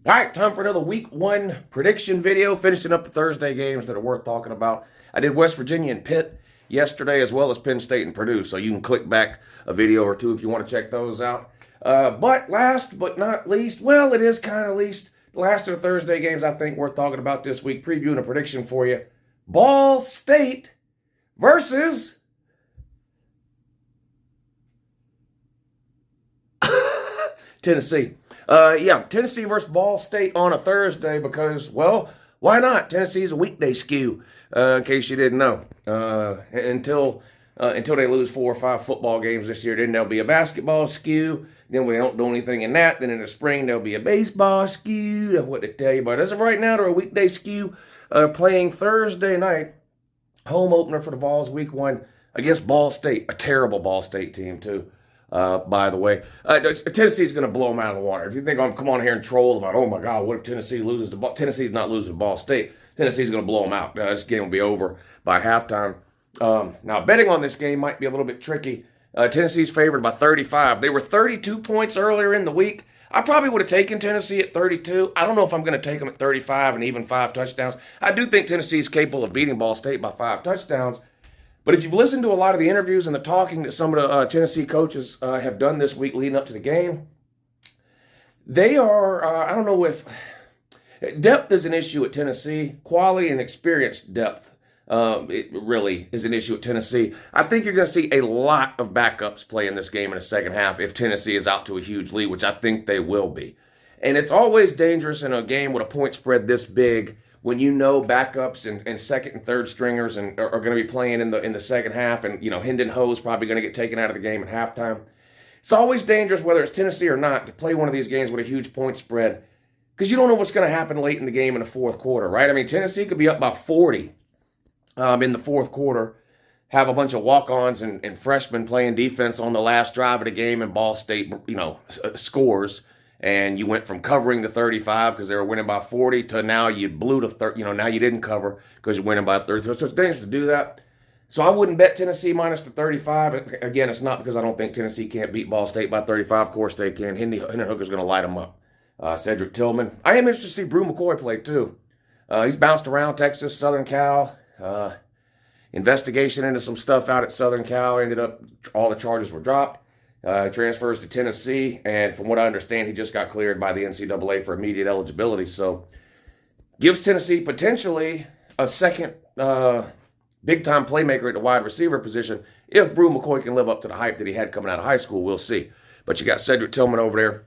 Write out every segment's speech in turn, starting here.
All right, time for another week one prediction video, finishing up the Thursday games that are worth talking about. I did West Virginia and Pitt yesterday, as well as Penn State and Purdue, so you can click back a video or two if you want to check those out. But last but not least, well, it is kind of least, the last of the Thursday games I think worth talking about this week, previewing a prediction for you. Ball State versus Tennessee. Tennessee versus Ball State on a Thursday because, well, why not? Tennessee's a weekday Schoo, in case you didn't know. Until they lose 4 or 5 football games this year, then there'll be a basketball Schoo. Then we don't do anything in that. Then in the spring, there'll be a baseball Schoo. That's what they tell you. But as of right now, they're a weekday Schoo, playing Thursday night. Home opener for the Vols week 1 against Ball State, a terrible Ball State team, too. By the way, Tennessee's going to blow them out of the water. If you think I'm come on here and troll about, oh my God, what if Tennessee loses to Ball? Tennessee's not losing to Ball State. Tennessee's going to blow them out. This game will be over by halftime. Now, betting on this game might be a little bit tricky. Tennessee's favored by 35. They were 32 points earlier in the week. I probably would have taken Tennessee at 32. I don't know if I'm going to take them at 35 and even 5 touchdowns. I do think Tennessee's capable of beating Ball State by 5 touchdowns. But if you've listened to a lot of the interviews and the talking that some of the Tennessee coaches have done this week leading up to the game, they are, I don't know if, depth is an issue at Tennessee. Quality and experience depth, it really is an issue at Tennessee. I think you're going to see a lot of backups play in this game in the second half if Tennessee is out to a huge lead, which I think they will be. And it's always dangerous in a game with a point spread this big when you know backups and second and third stringers are going to be playing in the second half, and Hendon Ho's probably going to get taken out of the game at halftime. It's always dangerous, whether it's Tennessee or not, to play one of these games with a huge point spread because you don't know what's going to happen late in the game in the fourth quarter, right? I mean, Tennessee could be up by 40 in the fourth quarter, have a bunch of walk-ons and freshmen playing defense on the last drive of the game, and Ball State, scores. And you went from covering the 35 because they were winning by 40 to now you blew the 30. Now you didn't cover because you're winning by 30. So it's dangerous to do that. So I wouldn't bet Tennessee minus the 35. Again, it's not because I don't think Tennessee can't beat Ball State by 35. Of course they can. Hendon Hooker's going to light them up. Cedric Tillman. I am interested to see Brew McCoy play too. He's bounced around Texas, Southern Cal. Investigation into some stuff out at Southern Cal. Ended up all the charges were dropped. Transfers to Tennessee, and from what I understand, he just got cleared by the NCAA for immediate eligibility. So, gives Tennessee potentially a second big-time playmaker at the wide receiver position. If Brew McCoy can live up to the hype that he had coming out of high school, we'll see. But you got Cedric Tillman over there.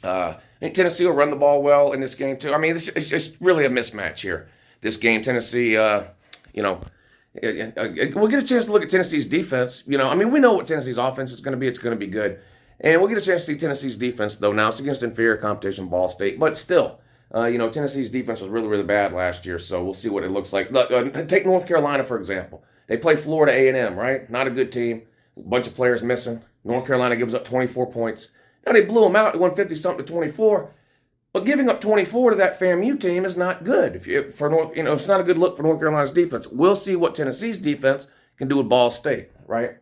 I think Tennessee will run the ball well in this game, too. I mean, it's just really a mismatch here. This game, Tennessee, we'll get a chance to look at Tennessee's defense. We know what Tennessee's offense is going to be. It's going to be good. And we'll get a chance to see Tennessee's defense, though. Now, it's against inferior competition, Ball State. But still, Tennessee's defense was really, really bad last year, so we'll see what it looks like. Look, take North Carolina, for example. They play Florida A&M, right? Not a good team. A bunch of players missing. North Carolina gives up 24 points. Now, they blew them out. They won 50-something to 24. But giving up 24 to that FAMU team is not good. It's not a good look for North Carolina's defense. We'll see what Tennessee's defense can do with Ball State, right?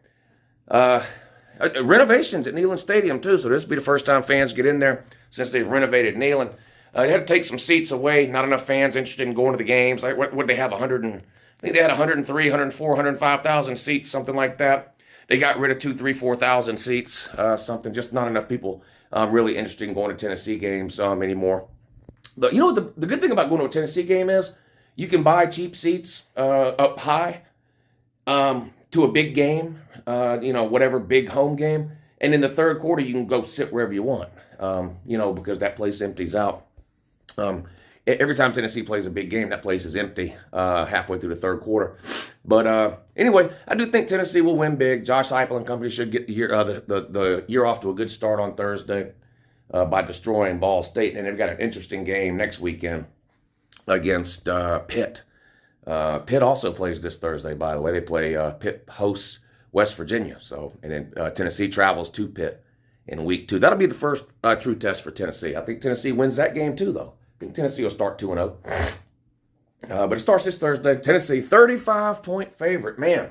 Renovations at Neyland Stadium, too, so this will be the first time fans get in there since they've renovated Neyland. They had to take some seats away. Not enough fans interested in going to the games. Like, what did they have? I think they had 103, 104, 105,000 seats, something like that. They got rid of 2,000, 3,000, 4,000 seats, something. Just not enough people really interested in going to Tennessee games anymore. But the good thing about going to a Tennessee game is you can buy cheap seats up high to a big game, whatever big home game. And in the third quarter, you can go sit wherever you want, because that place empties out. Every time Tennessee plays a big game, that place is empty halfway through the third quarter. But anyway, I do think Tennessee will win big. Josh Heupel and company should get the year off to a good start on Thursday by destroying Ball State. And they've got an interesting game next weekend against Pitt. Pitt also plays this Thursday, by the way. They play Pitt hosts West Virginia. And then Tennessee travels to Pitt in week 2. That'll be the first true test for Tennessee. I think Tennessee wins that game too, though. I think Tennessee will start 2-0. But it starts this Thursday. Tennessee, 35-point favorite. Man,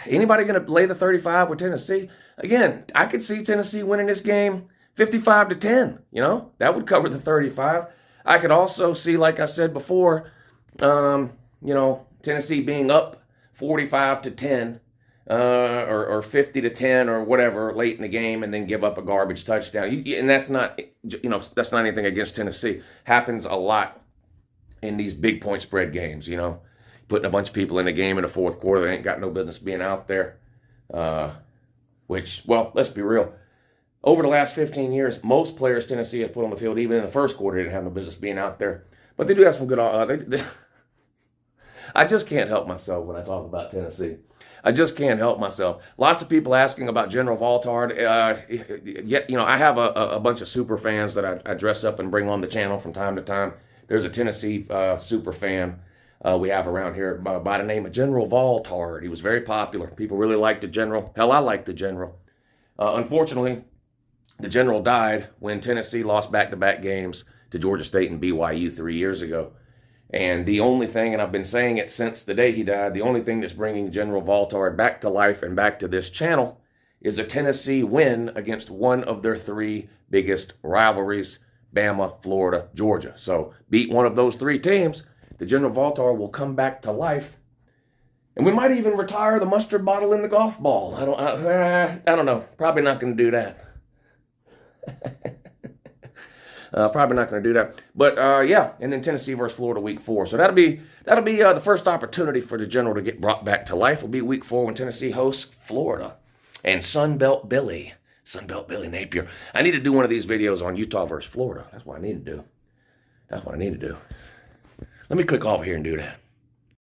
anybody going to lay the 35 with Tennessee? Again, I could see Tennessee winning this game 55-10, you know, that would cover the 35. I could also see, like I said before, you know, Tennessee being up 45-10, or 50-10 or whatever late in the game, and then give up a garbage touchdown. And that's not, you know, that's not anything against Tennessee. Happens a lot in these big point spread games, you know. Putting a bunch of people in the game in the fourth quarter that ain't got no business being out there. Which, well, let's be real. Over the last 15 years, most players Tennessee has put on the field, even in the first quarter, didn't have no business being out there. But they do have some good... I just can't help myself when I talk about Tennessee. I just can't help myself. Lots of people asking about General Valtard. You know, I have a bunch of super fans that I dress up and bring on the channel from time to time. There's a Tennessee super fan we have around here by the name of General Valtard. He was very popular. People really liked the General. Hell, I liked the General. Unfortunately, the General died when Tennessee lost back-to-back games to Georgia State and BYU 3 years ago. And the only thing, and I've been saying it since the day he died, the only thing that's bringing General Valtard back to life and back to this channel is a Tennessee win against one of their three biggest rivalries, Bama, Florida, Georgia. So beat one of those three teams, the General Valtard will come back to life. And we might even retire the mustard bottle in the golf ball. I don't know. Probably not going to do that. Probably not going to do that. But, yeah, and then Tennessee versus Florida week 4. So that'll be the first opportunity for the General to get brought back to life. It'll be week 4 when Tennessee hosts Florida. And Sunbelt Billy Napier. I need to do one of these videos on Utah versus Florida. That's what I need to do. Let me click off here and do that.